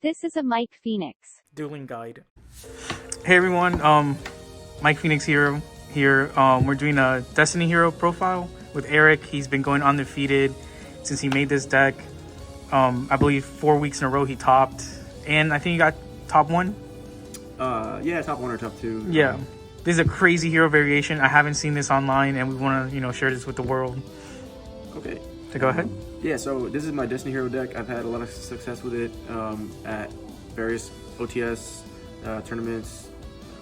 This is a Mike Phoenix dueling guide. Hey everyone, MikePhoenixHERO here. We're doing a Destiny hero profile with Eric. He's been going undefeated since he made this deck. I believe 4 weeks in a row he topped, and I think he got top 1. Yeah, top 1 or top 2. Yeah, this is a crazy hero variation. I haven't seen this online, and we want to share this with the world. Okay. So go ahead. Yeah, so this is my Destiny hero deck. I've had a lot of success with it at various OTS tournaments,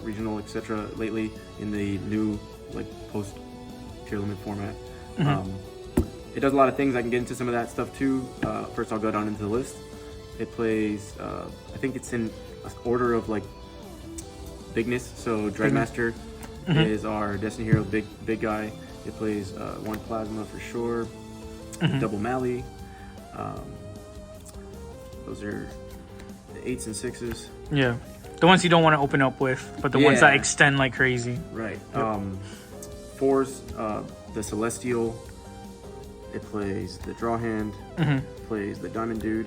regional, etc. lately in the new post tier limit format. It does a lot of things. I can get into some of that stuff too. First, I'll go down into the list. It plays, I think it's in order of bigness. So Dreadmaster is our Destiny hero, big guy. It plays 1 plasma for sure. Double Mally. Those are the 8s and 6s. Yeah, the ones you don't want to open up with, but the ones that extend like crazy. Right. Yep. 4s, the Celestial. It plays the Drawhand. Plays the Diamond Dude.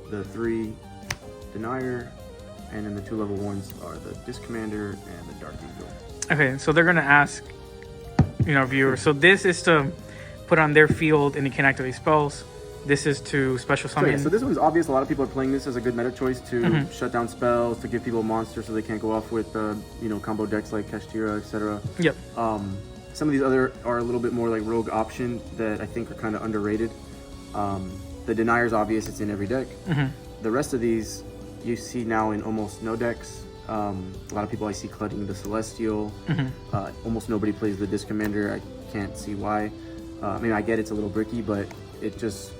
The 3 Denier, and then the 2 level 1s are the Disc Commander and the Dark Angel. Okay, so they're gonna ask, viewers. So this is to put on their field and it can activate spells. This is to special summon. So this one's obvious. A lot of people are playing this as a good meta choice to shut down spells, to give people monsters so they can't go off with combo decks like Kashtira, etc. Yep. Some of these other are a little bit more like rogue option that I think are kind of underrated. The Denier is obvious; it's in every deck. The rest of these you see now in almost no decks. A lot of people I see clutching the Celestial. Almost nobody plays the Disc Commander. I can't see why. I mean, I get it's a little bricky, but it just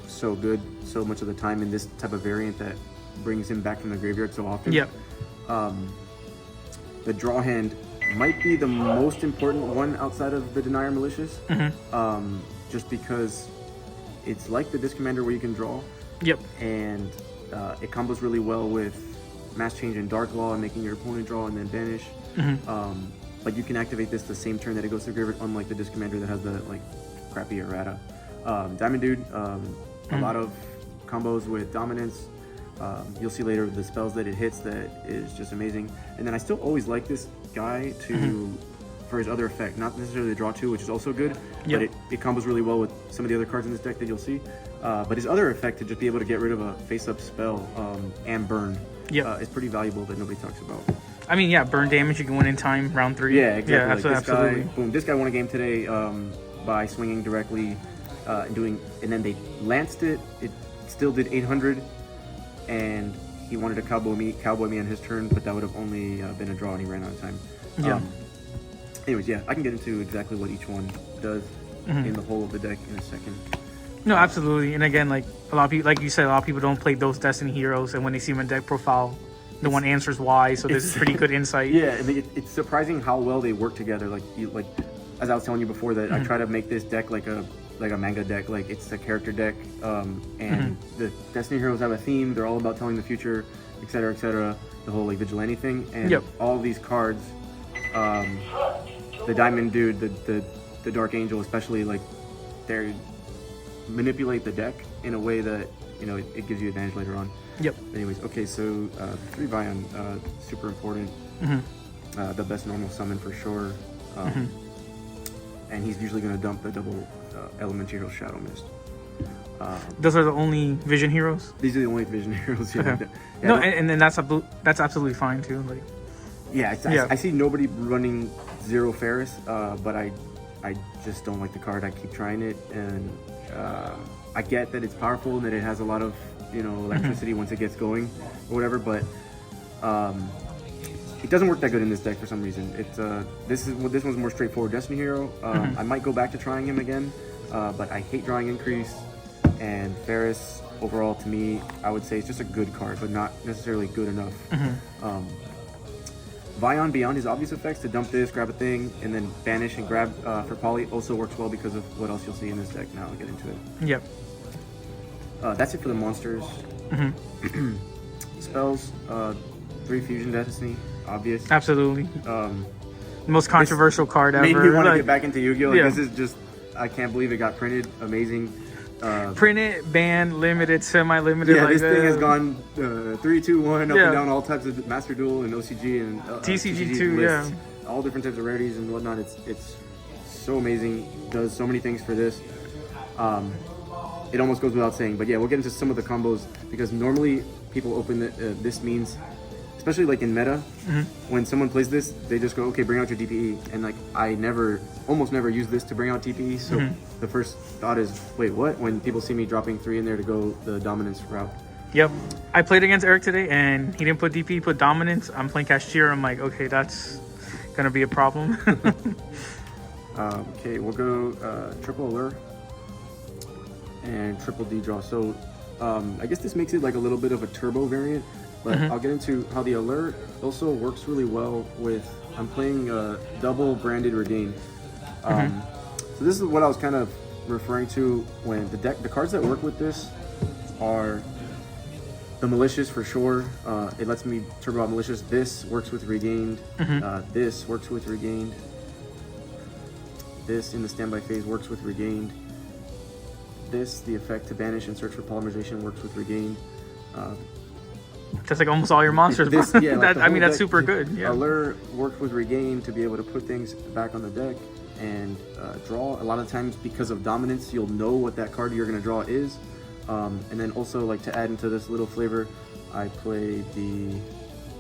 so good so much of the time in this type of variant that brings him back from the graveyard so often. Yep. The Drawhand might be the most important one outside of the Denier Malicious, just because it's like the Disc Commander where you can draw. Yep. And it combos really well with Mass Change and Dark Law and making your opponent draw and then banish. But you can activate this the same turn that it goes to the graveyard, unlike the Disc Commander that has the crappy errata. Diamond Dude, a lot of combos with Dominance. You'll see later the spells that it hits that is just amazing. And then I still always like this guy for his other effect, not necessarily the draw 2, which is also good, but it combos really well with some of the other cards in this deck that you'll see. But his other effect, to just be able to get rid of a face-up spell and burn, is pretty valuable that nobody talks about. I mean, yeah, burn damage you can win in time, round 3. Yeah, exactly. Yeah, absolutely. Boom, this guy won a game today by swinging directly and then they lanced it. It still did 800, and he wanted to cowboy me on his turn, but that would have only been a draw, and he ran out of time. Anyways, yeah, I can get into exactly what each one does in the whole of the deck in a second. No, absolutely. And again, a lot of people, like you said, a lot of people don't play those Destiny heroes, and when they see them in deck profile, no one answers why. So this is pretty good insight. Yeah, and it's surprising how well they work together. As I was telling you before, that I try to make this deck like a manga deck, it's a character deck, and the Destiny heroes have a theme. They're all about telling the future, etc., etc. The whole vigilante thing, and all of these cards, the Diamond Dude, the Dark Angel, especially, they manipulate the deck in a way that it gives you advantage later on. Anyways, okay, so 3 Vyon, super important. The best normal summon for sure. And he's usually going to dump the double element hero Shadow Mist. Those are the only vision heroes? These are the only vision heroes. Yeah. Okay. No, and then that's absolutely fine too. I see nobody running 0 Ferris, but I just don't like the card. I keep trying it, and I get that it's powerful and that it has a lot of electricity once it gets going or whatever, but it doesn't work that good in this deck for some reason. This one's more straightforward Destiny hero. I might go back to trying him again, but I hate drawing increase, and Ferris overall to me I would say it's just a good card, but not necessarily good enough. Vyon, beyond his obvious effects, to dump this, grab a thing, and then banish and grab for Poly also works well because of what else you'll see in this deck. Now I'll get into it. That's it for the monsters. Spells, 3 Fusion Destiny, obvious. Absolutely. Most controversial card ever. Made me want to get back into Yu-Gi-Oh! This is just, I can't believe it got printed. Amazing. Printed, banned, limited, semi-limited. Yeah, like this thing has gone 3, 2, 1 up Yeah. and down all types of Master Duel and OCG and TCG too, lists, yeah. all different types of rarities and whatnot. It's so amazing. Does so many things for this. It almost goes without saying, but yeah, we'll get into some of the combos because normally people open this means, especially like in meta, when someone plays this, they just go, okay, bring out your DPE, and like I almost never use this to bring out DPE. So the first thought is, wait, what? When people see me dropping 3 in there to go the dominance route. Yep. I played against Eric today, and he didn't put DP, he put dominance. I'm playing cashier. I'm like, okay, that's gonna be a problem. Okay, we'll go triple Allure and triple D.D.R. So I guess this makes it like a little bit of a turbo variant, but I'll get into how the Allure also works really well with, I'm playing double branded regain. So this is what I was kind of referring to when the cards that work with this are the Malicious for sure. It lets me turbo out Malicious. This works with regained. This works with regained. This in the standby phase works with regained. This, the effect to banish and search for Polymerization, works with regained. That's like almost all your monsters. This, yeah, like I mean, that's deck, super good. Yeah. Allure works with regain to be able to put things back on the deck and draw. A lot of times because of dominance, you'll know what that card you're going to draw is. And then also, like, to add into this little flavor, I play the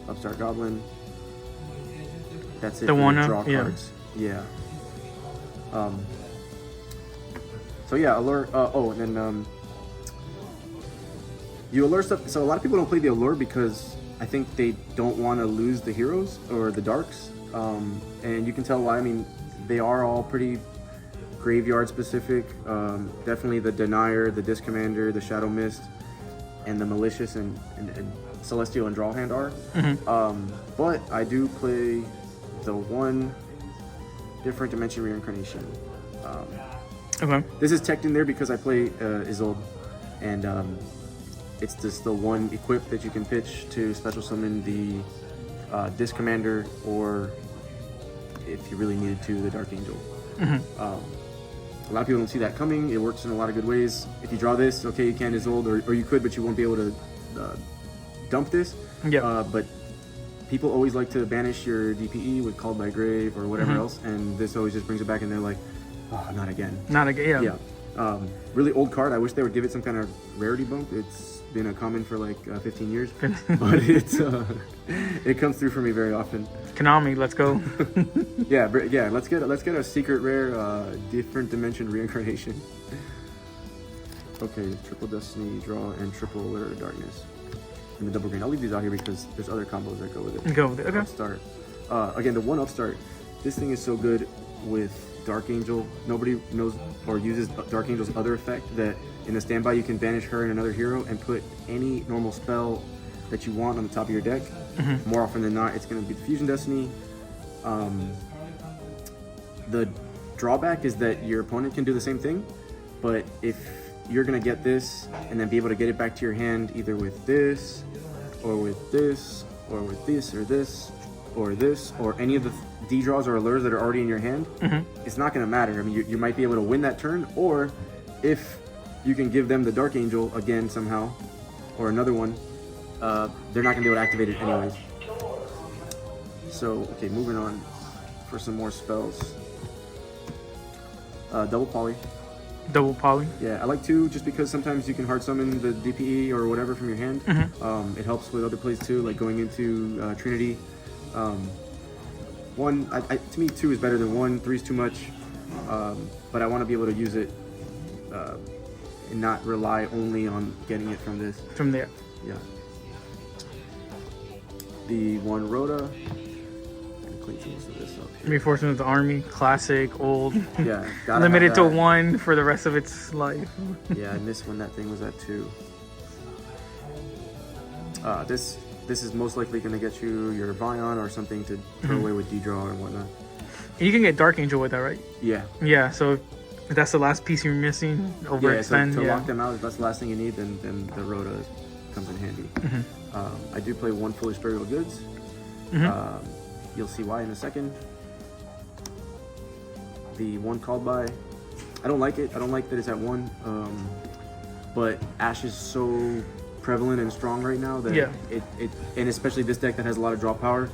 Upstart Goblin. That's it. The for one, draw cards. Yeah. So yeah, Allure. And then you Allure stuff. So a lot of people don't play the Allure because I think they don't want to lose the heroes or the darks. And you can tell why. I mean, they are all pretty graveyard specific. Definitely the Denier, the Disc Commander, the Shadow Mist, and the Malicious and Celestial and Drawhand are. But I do play the one different dimension Reincarnation. Okay. This is teched in there because I play Isolde, and it's just the one equip that you can pitch to special summon the Disc Commander, or if you really needed to, the Dark Angel. A lot of people don't see that coming. It works in a lot of good ways. If you draw this, okay, you can Isolde, or you could, but you won't be able to dump this. Yeah. But people always like to banish your DPE with Called by Grave or whatever else, and this always just brings it back, and they're like, oh, not again. Not again. Yeah. Yeah. Really old card. I wish they would give it some kind of rarity bump. It's been a common for like 15 years, but it comes through for me very often. Konami, let's go. Yeah. Let's get a secret rare, different dimension Reincarnation. Okay, triple Destiny draw and triple Allure of Darkness. And the double green. I'll leave these out here because there's other combos that go with it. Go with it. Okay. Upstart. Again, the one Upstart. This thing is so good with Dark Angel. Nobody knows or uses Dark Angel's other effect, that in the standby you can banish her and another hero and put any normal spell that you want on the top of your deck. More often than not, it's going to be the Fusion Destiny. The drawback is that your opponent can do the same thing, but if you're going to get this and then be able to get it back to your hand either with this or with this or with this or this or this or any of the D-draws or allures that are already in your hand, it's not going to matter. I mean, you might be able to win that turn, or if you can give them the Dark Angel again somehow, or another one, they're not going to be able to activate it anyways. So, okay, moving on for some more spells. Double Poly. Double Poly. Yeah, I like two just because sometimes you can hard summon the DPE or whatever from your hand. It helps with other plays too, like going into Trinity. One, to me, two is better than one. Three is too much, but I want to be able to use it and not rely only on getting it from this. From there. Yeah. The one Rhoda. Clean some of this up here. Reinforcement of the Army, classic, old. Yeah. Limited to one for the rest of its life. Yeah, I missed when that thing was at 2. This is most likely going to get you your Vyon or something to throw away with D.D.R and whatnot. You can get Dark Angel with that, right? Yeah. Yeah, so if that's the last piece you're missing, overextend. So to lock them out, if that's the last thing you need, then the Rhoda comes in handy. I do play one Foolish Burial Goods. You'll see why in a second. The one Called by, I don't like it. I don't like that it's at 1. but Ash is so prevalent and strong right now that it and especially this deck that has a lot of draw power,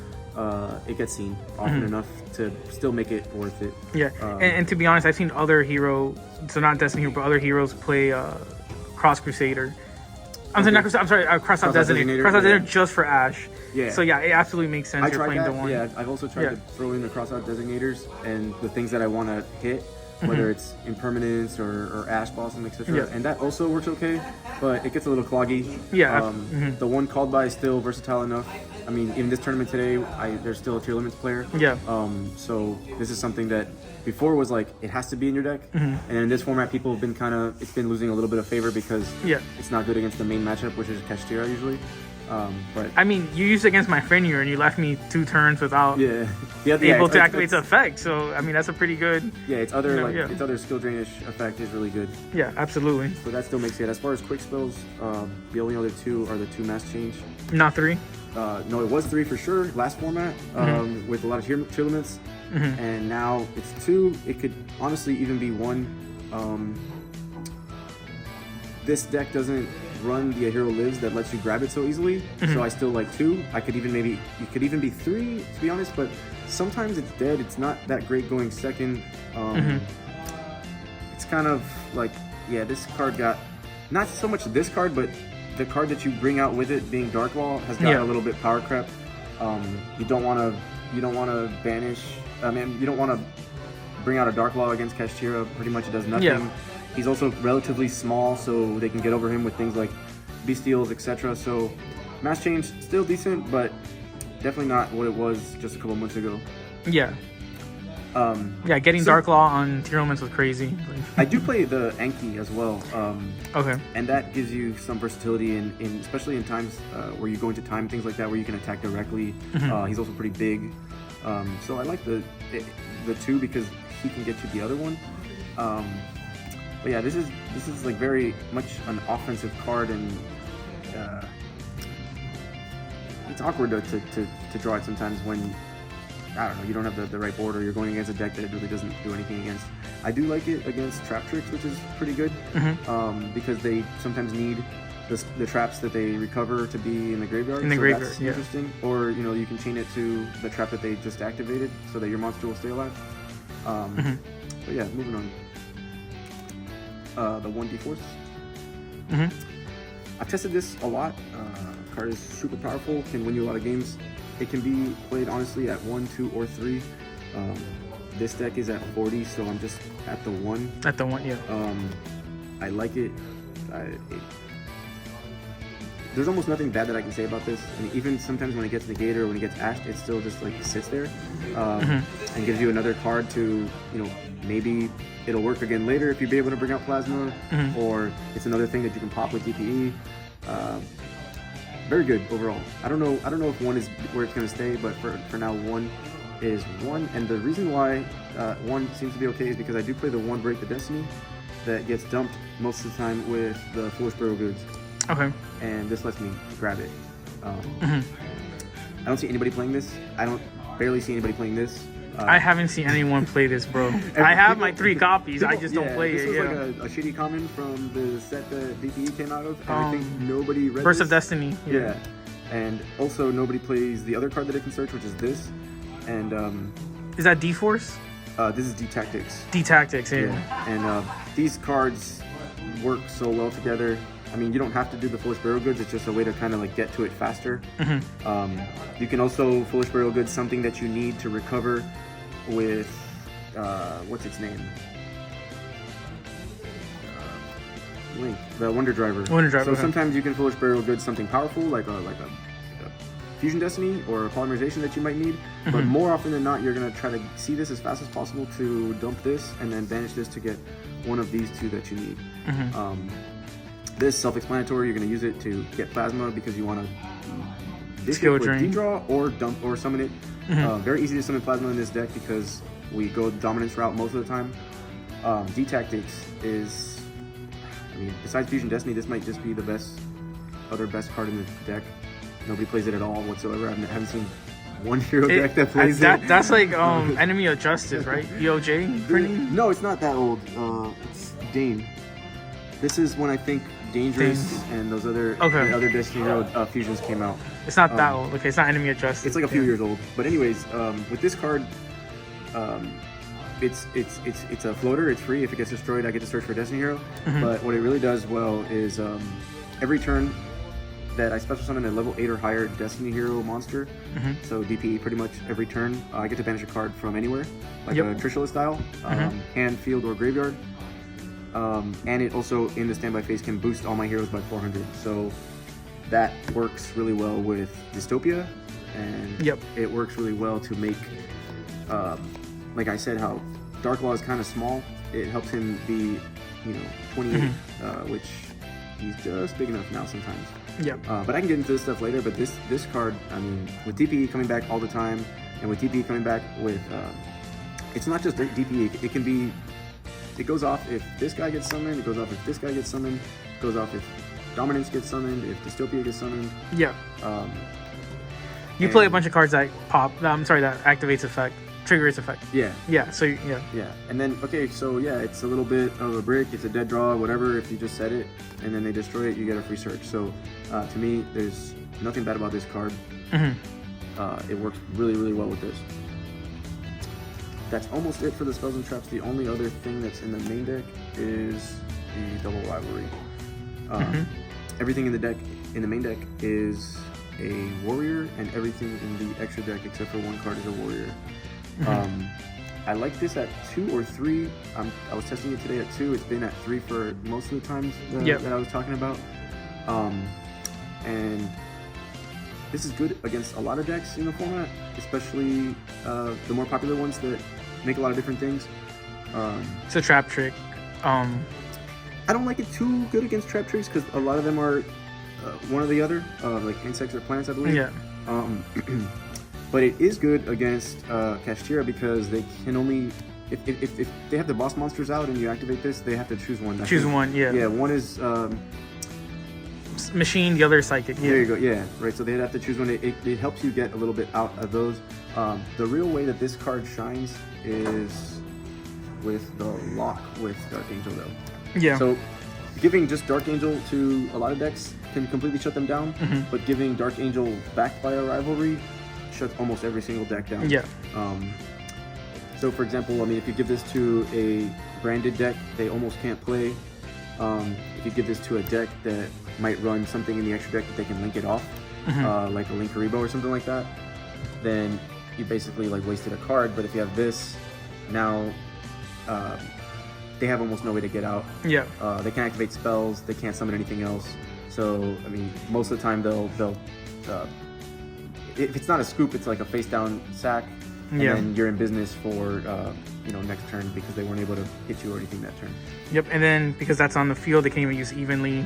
it gets seen often enough to still make it worth it. And to be honest, I've seen other hero, so not Destiny Hero, but other heroes play Cross Crusader. I'm sorry, Cross-Out Designator. Cross-Out Designator just for Ash. So yeah, it absolutely makes sense. You're playing the one. Yeah, I've also tried to throw in the Cross-Out Designators and the things that I want to hit, whether it's Impermanence or Ash Blossom, etc. And that also works okay, but it gets a little cloggy. The one called by is still versatile enough. I mean, in this tournament today, there's still a tier limits player. So this is something that before was like, it has to be in your deck. And in this format, people have been it's been losing a little bit of favor because it's not good against the main matchup, which is Kashtira usually. But I mean, you used it against my friend here, and you left me 2 turns without able to activate the effect. So I mean, that's a pretty good. Its other its other skill drainage effect is really good. Yeah, absolutely. So that still makes it. As far as quick spells, the only other 2 are the 2 mass change. Not 3. No, it was 3 for sure last format, with a lot of tier limits, and now it's 2. It could honestly even be 1. This deck doesn't run the A Hero Lives that lets you grab it so easily, so I still like 2. I could even it could even be 3 to be honest, but sometimes it's dead. It's not that great going second. It's kind of like, this card got, not so much this card, but the card that you bring out with it being Darklaw has got a little bit power crept. You don't want to banish. I mean, you don't want to bring out a Darklaw against Kashtira. Pretty much it does nothing. He's also relatively small, so they can get over him with things like Bestials, etc. So mass change still decent, but definitely not what it was just a couple months ago. Getting Darklaw on tier limits was crazy. I do play the Anki as well. And that gives you some versatility in especially in times where you go into time, things like that, where you can attack directly. He's also pretty big. So I like the 2 because he can get you the other one. But yeah, this is like very much an offensive card, and it's awkward to draw it sometimes when, I don't know, you don't have the right board, or you're going against a deck that it really doesn't do anything against. I do like it against Trap Tricks, which is pretty good, because they sometimes need the traps that they recover to be in the graveyard. That's interesting. Or you can chain it to the trap that they just activated, so that your monster will stay alive. But yeah, moving on. The 1D Force. I've tested this a lot. Card is super powerful, can win you a lot of games. It can be played honestly at 1, 2, or 3. This deck is at 40, so I'm just at the 1. At the 1, I like it. There's almost nothing bad that I can say about this. I mean, even sometimes when it gets negated or when it gets ashed, it still just like sits there and gives you another card to, maybe it'll work again later if you're able to bring out Plasma, or it's another thing that you can pop with DPE. Very good overall. I don't know if 1 is where it's going to stay, but for now 1 is 1. And the reason why 1 seems to be okay is because I do play the 1 Break the Destiny that gets dumped most of the time with the Foolish Burial Goods. And this lets me grab it. I don't see anybody playing this. I don't barely see anybody playing this. I haven't seen anyone play this, bro. I have my 3 copies. I just don't play it. This was like a shitty common from the set that DPE came out of. And I think nobody read Burst this. of Destiny. And also nobody plays the other card that it can search, which is this. And is that D-Force? This is D-Tactics. D-Tactics, And these cards work so well together. I mean, you don't have to do the Foolish Burial Goods. It's just a way to kind of like get to it faster. You can also Foolish Burial Goods something that you need to recover with what's its name? Link, the Wonder Driver. So sometimes you can Foolish Burial Goods something powerful like a Fusion Destiny or a Polymerization that you might need. But more often than not, you're gonna try to see this as fast as possible to dump this and then banish this to get one of these 2 that you need. This self-explanatory. You're going to use it to get Plasma because you want to skill drain, D-Draw, or dump or summon it. Very easy to summon Plasma in this deck because we go the dominance route most of the time. D-Tactics is, I mean, besides Fusion Destiny, this might just be the other best card in the deck. Nobody plays it at all whatsoever. I haven't seen one hero deck that plays it. That's like Enemy of Justice, right? EOJ printing? No, it's not that old. It's Dane. This is when I think Dangerous and those other the other Destiny Hero fusions came out. It's not that old. Okay, it's not enemy adjusted. It's like a few years old. But anyways, with this card, it's a floater. It's free. If it gets destroyed, I get to search for Destiny Hero. But what it really does well is every turn that I special summon a level 8 or higher Destiny Hero monster, so DPE pretty much every turn, I get to banish a card from anywhere, like a Trishula style, hand, field, or graveyard. And it also, in the standby phase, can boost all my heroes by 400. So that works really well with Dystopia, and it works really well to make, like I said, how Darklaw is kind of small. It helps him be, 28, which he's just big enough now sometimes. But I can get into this stuff later. But this card, I mean, with DPE coming back all the time, and with DPE coming back with, it's not just DPE. It can be, it goes off if this guy gets summoned. It goes off if this guy gets summoned. It goes off if Dominance gets summoned. If Dystopia gets summoned. You play a bunch of cards that pop. I'm sorry, that activates effect, triggers effect. So and then so it's a little bit of a brick. It's a dead draw, whatever. If you just set it and then they destroy it, you get a free search. So to me, there's nothing bad about this card. It works really, really well with this. That's almost it for the spells and traps. The only other thing that's in the main deck is the double rivalry. Everything in the deck, in the main deck, is a warrior, and everything in the extra deck except for one card is a warrior. I like this at 2 or 3. I was testing it today at 2. It's been at 3 for most of the times that I was talking about. And this is good against a lot of decks in the format, especially the more popular ones that make a lot of different things. It's a trap trick. I don't like it too good against trap tricks because a lot of them are one or the other, like insects or plants, I believe. But it is good against Kashtira because they can only, if they have the boss monsters out and you activate this, they have to choose one. Yeah, one is machine, the other is psychic. There you go. Yeah, right. So they'd have to choose one. It helps you get a little bit out of those. The real way that this card shines is with the lock with Dark Angel, though. So giving just Dark Angel to a lot of decks can completely shut them down, but giving Dark Angel backed by a rivalry shuts almost every single deck down. So for example, I mean, if you give this to a branded deck, they almost can't play. If you give this to a deck that might run something in the extra deck that they can link it off, like a Linkaribo or something like that, then you basically like wasted a card. But if you have this, now they have almost no way to get out. They can activate spells, they can't summon anything else. So I mean, most of the time they'll if it's not a scoop, it's like a face down sack, and then you're in business for next turn because they weren't able to hit you or anything that turn. And then because that's on the field, they can't even use evenly.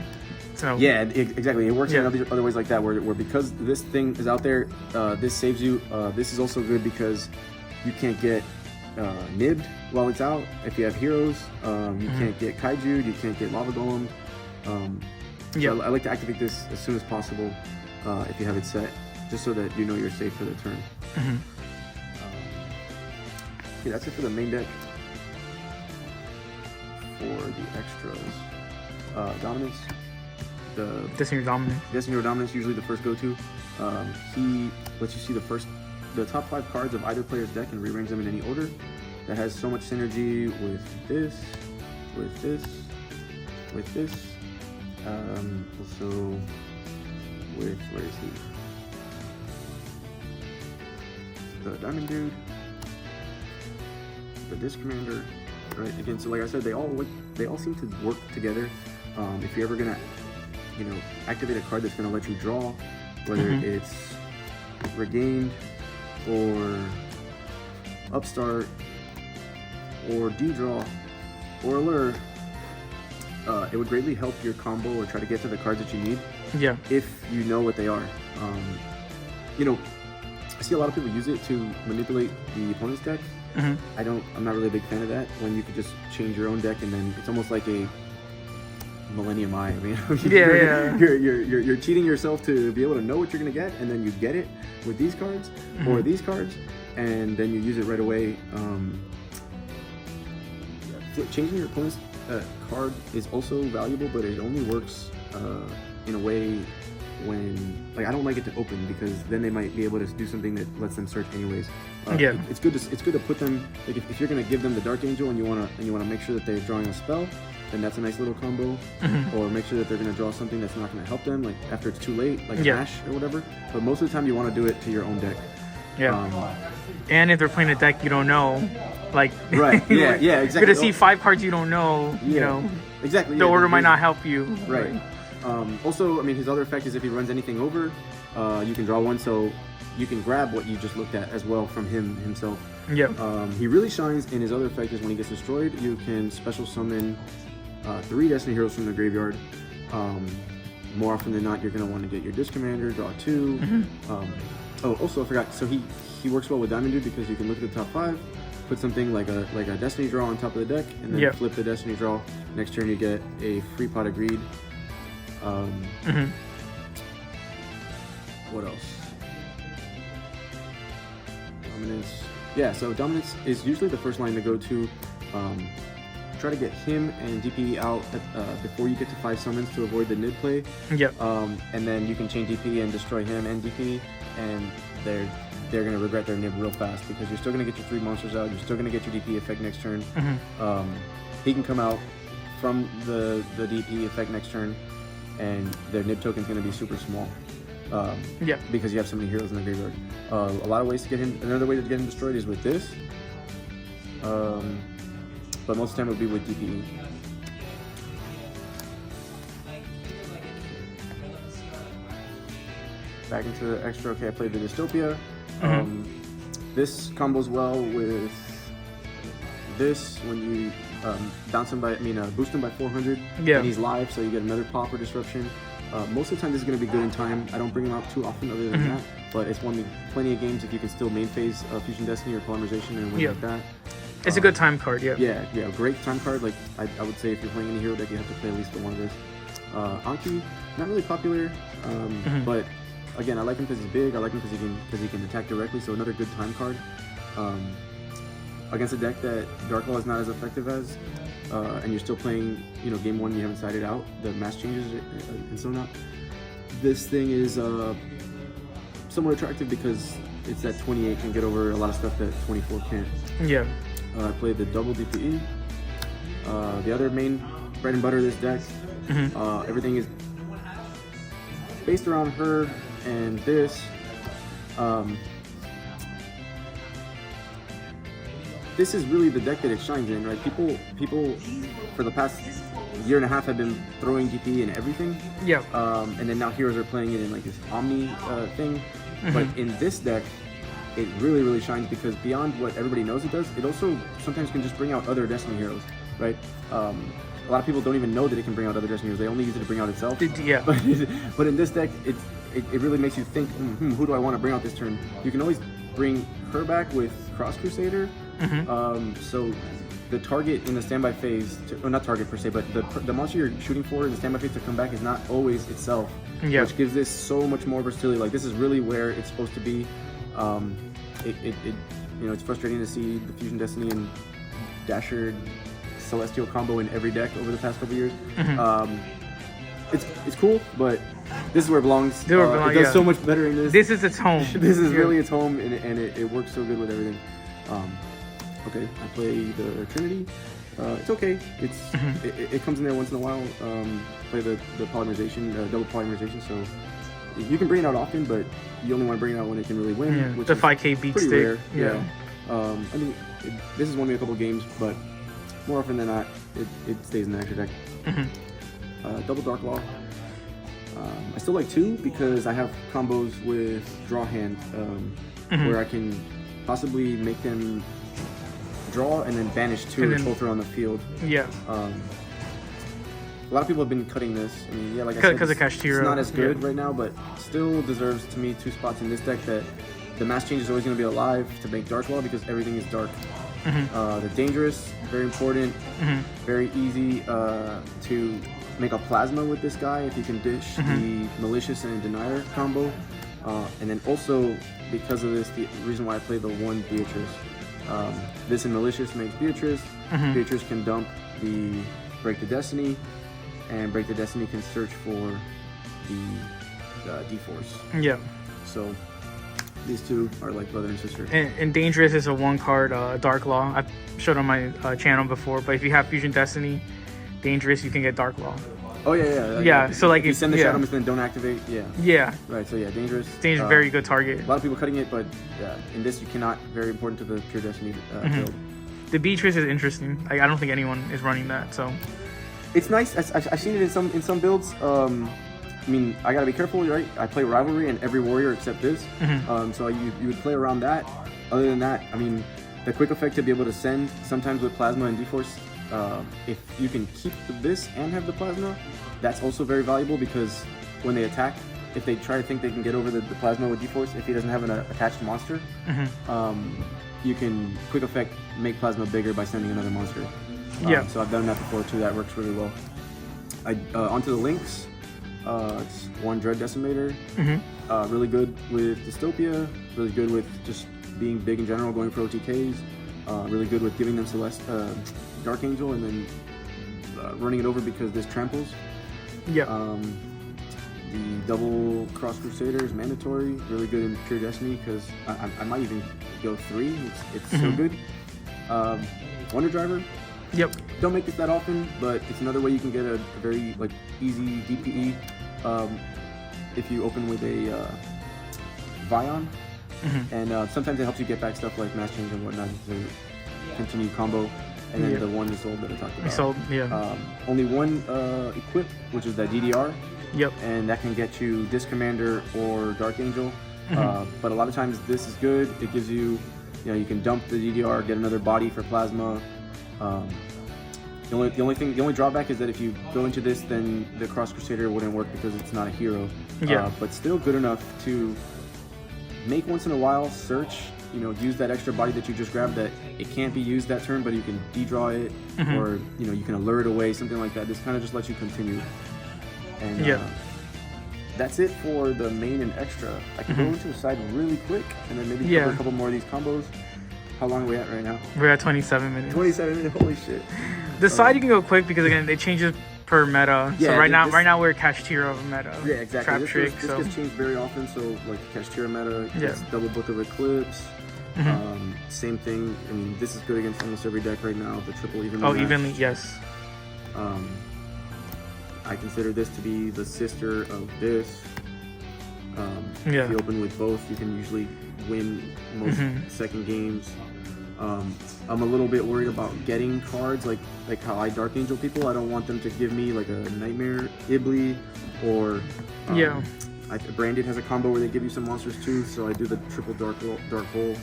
So exactly. It works in other ways like that, where because this thing is out there, this saves you. This is also good because you can't get nibbed while it's out. If you have heroes, you can't get kaiju, you can't get lava golem. So I like to activate this as soon as possible if you have it set, just so that you know you're safe for the turn. Okay, that's it for the main deck. For the extras, Dominance. The Destiny Hero Dominance, usually the first go-to. He lets you see the top 5 cards of either player's deck and rearrange them in any order. That has so much synergy with this, with this, with this. Also with, where is he? The Diamond Dude, the Disc Commander, right? Again, so like I said, they all seem to work together. If you're ever gonna, activate a card that's gonna let you draw, whether it's Regained or Upstart or D.D.R or Allure, it would greatly help your combo or try to get to the cards that you need. If you know what they are. I see a lot of people use it to manipulate the opponent's deck. I'm not really a big fan of that, when you could just change your own deck and then it's almost like a Millennium Eye. I mean, you're cheating yourself to be able to know what you're gonna get, and then you get it with these cards or these cards, and then you use it right away. Changing your opponent's card is also valuable, but it only works in a way when, like, I don't like it to open, because then they might be able to do something that lets them search anyways. It's good to put them, like, if you're gonna give them the Dark Angel and you wanna make sure that they're drawing a spell, then that's a nice little combo. Or make sure that they're gonna draw something that's not gonna help them, like after it's too late, like a Ash or whatever. But most of the time you want to do it to your own deck. And if they're playing a deck you don't know, like exactly. You're gonna see 5 cards you don't know. You know, exactly. The order might not help you. Right. Also, I mean, his other effect is if he runs anything over, you can draw one, so you can grab what you just looked at as well from himself. He really shines in his other effect is when he gets destroyed, you can special summon 3 Destiny Heroes from the graveyard. More often than not, you're going to want to get your Disc Commander, draw 2. Also, I forgot, so he works well with Diamond Dude because you can look at the top 5, put something like a Destiny Draw on top of the deck, and then flip the Destiny Draw. Next turn you get a free Pot of Greed. What else? Dominance. Yeah, so Dominance is usually the first line to go to. Try to get him and DP out before you get to 5 summons to avoid the Nid play. And then you can chain DP and destroy him and DP, and they're gonna regret their Nib real fast, because you're still gonna get your 3 monsters out. You're still gonna get your DP effect next turn. He can come out from the DP effect next turn, and their Nib token is gonna be super small. Because you have so many heroes in the graveyard. A lot of ways to get him. Another way to get him destroyed is with this. But most of the time it would be with DPE. Back into the extra. Okay, I played the Dystopia. This combos well with this when you boost him by 400. And he's live, so you get another pop or disruption. Most of the time this is going to be good in time. I don't bring him out too often other than that, but it's won me plenty of games if you can still main phase Fusion Destiny or Polymerization and win like that. It's a good time card, great time card. Like, I would say if you're playing any hero deck, you have to play at least one of this. Anki, not really popular, but again, I like him because he's big. I like him because he can attack directly, so another good time card. Against a deck that Dark Law is not as effective as, and you're still playing, game 1, you haven't sided out the mass changes and so not. This thing is somewhat attractive because it's that 28 can get over a lot of stuff that 24 can't. I played the double DPE. The other main bread and butter of this deck, everything is based around her and this. This is really the deck that it shines in, right? People for the past year and a half have been throwing DP in everything. And then now heroes are playing it in like this Omni thing. But in this deck, it really, really shines because beyond what everybody knows it does, it also sometimes can just bring out other Destiny heroes, right? A lot of people don't even know that it can bring out other Destiny heroes. They only use it to bring out itself. But in this deck, it really makes you think, who do I want to bring out this turn? You can always bring her back with Cross Crusader. So the target in the standby phase, or not target per se, but the monster you're shooting for in the standby phase to come back is not always itself, which gives this so much more versatility. Like, this is really where it's supposed to be. It's frustrating to see the Fusion Destiny and Dasher Celestial combo in every deck over the past couple years. It's cool, but this is where it belongs. It does so much better in this. This is its home. This is really its home, and it works so good with everything. Okay, I play the Trinity. It's okay. It comes in there once in a while. Play the Polymerization, double Polymerization, so you can bring it out often, but you only want to bring it out when it can really win. Which the 5K beat stick. Rare. I mean, this has won me a couple games, but more often than not, it stays in the extra deck. Double Dark Law. I still like 2 because I have combos with Drawhand, where I can possibly make them draw and then banish 2 or both are on the field. A lot of people have been cutting this. I mean, like I said, it's not as good right now, but still deserves to me 2 spots in this deck. That the mass change is always going to be alive to make Dark Law because everything is dark. They're dangerous, very important, very easy to make a plasma with this guy if you can dish the Malicious and Denier combo. And then also, because of this, the reason why I play the 1 Beatrice. This and Malicious makes Beatrice. Beatrice can dump the Break the Destiny, and Break the Destiny can search for the D-Force. Yeah. So these two are like brother and sister. And Dangerous is a 1-card Dark Law. I've showed on my channel before, but if you have Fusion Destiny, Dangerous, you can get Dark Law. Oh yeah. Yeah, so like if you send the Shadow Mist and then don't activate, Yeah. Right, so yeah, Dangerous. Dangerous, very good target. A lot of people cutting it, but yeah, in this you cannot. Very important to the Pure Destiny build. The Beatrice is interesting. I don't think anyone is running that, so. It's nice. I've seen it in some builds. I mean, I gotta be careful, right? I play Rivalry and every warrior except this. So you would play around that. Other than that, I mean, the quick effect to be able to send sometimes with Plasma and D-Force, if you can keep this and have the Plasma, that's also very valuable because when they attack, if they try to think they can get over the Plasma with D-Force, if he doesn't have an attached monster, you can quick effect make Plasma bigger by sending another monster. So I've done that before too. That works really well. Onto the links. It's 1 Dread Decimator. Really good with Dystopia. Really good with just being big in general, going for OTKs. Really good with giving them Dark Angel and then running it over because this tramples. The double Cross Crusader is mandatory. Really good in Pure Destiny because I might even go 3. It's so good. Wonder Driver. Don't make this that often, but it's another way you can get a very like easy DPE if you open with a Vyon. And sometimes it helps you get back stuff like Mass Change and whatnot to continue combo. And then the one is sold that I talked about. Only one equip, which is that D.D.R. And that can get you Disc Commander or Dark Angel. But a lot of times this is good. It gives you, you can dump the D.D.R, get another body for Plasma. The only drawback is that if you go into this, then the Cross Crusader wouldn't work because it's not a hero. But still good enough to make once in a while search. Use that extra body that you just grabbed that it can't be used that turn, but you can de-draw it, or you can allure it away, something like that. This kind of just lets you continue. And that's it for the main and extra. I can go into the side really quick, and then maybe cover a couple more of these combos. How long are we at right now? We're at 27 minutes. 27 minutes, holy shit. The side you can go quick because again it changes per meta. So right now we're Kashtira meta. Yeah, exactly. Trap this trick. This gets changed very often. So like Kashtira meta, it's double Book of Eclipse. Same thing. I mean, this is good against almost every deck right now. The triple evenly. Oh, evenly, yes. I consider this to be the sister of this. If you open with both, you can usually win most second games. I'm a little bit worried about getting cards like how I Dark Angel people. I don't want them to give me like a Nightmare Ibli or Branded has a combo where they give you some monsters too, so I do the triple dark hole.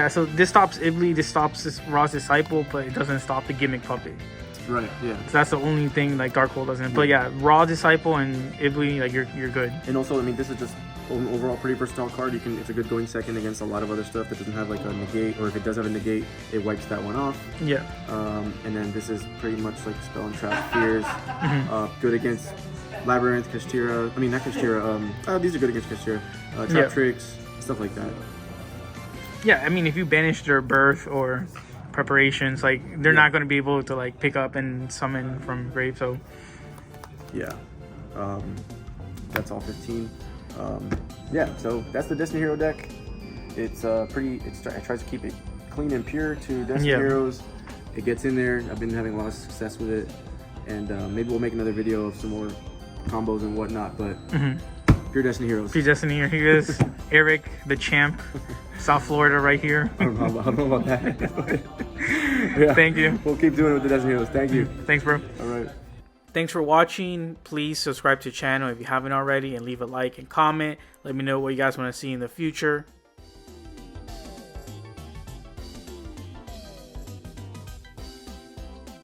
So this stops Ibli, this stops this Raw's Disciple, but it doesn't stop the Gimmick Puppet. Right, So that's the only thing like Dark Hole doesn't. But Raw Disciple and Ibli, like you're good. And also, I mean, this is just overall pretty versatile card. It's a good going second against a lot of other stuff that doesn't have like a negate, or if it does have a negate, it wipes that one off. And then this is pretty much like Spell and Trap Fears. Good against Labyrinth, Kashtira. I mean, not Kashtira. These are good against Kashtira. Trap Tricks, stuff like that. I mean, if you banish their Birth or Preparations, like they're not going to be able to like pick up and summon from grave. So that's all 15. So that's the Destiny Hero deck. It's I try to keep it clean and pure to Destiny Heroes. It gets in there. I've been having a lot of success with it, and maybe we'll make another video of some more combos and whatnot. But pure Destiny Heroes. Pure Destiny. Here he is, Eric, the champ, South Florida, right here. I don't know about that. Thank you. We'll keep doing it with the Destiny Heroes. Thank you. Thanks, bro. All right. Thanks for watching. Please subscribe to the channel if you haven't already, and leave a like and comment. Let me know what you guys want to see in the future.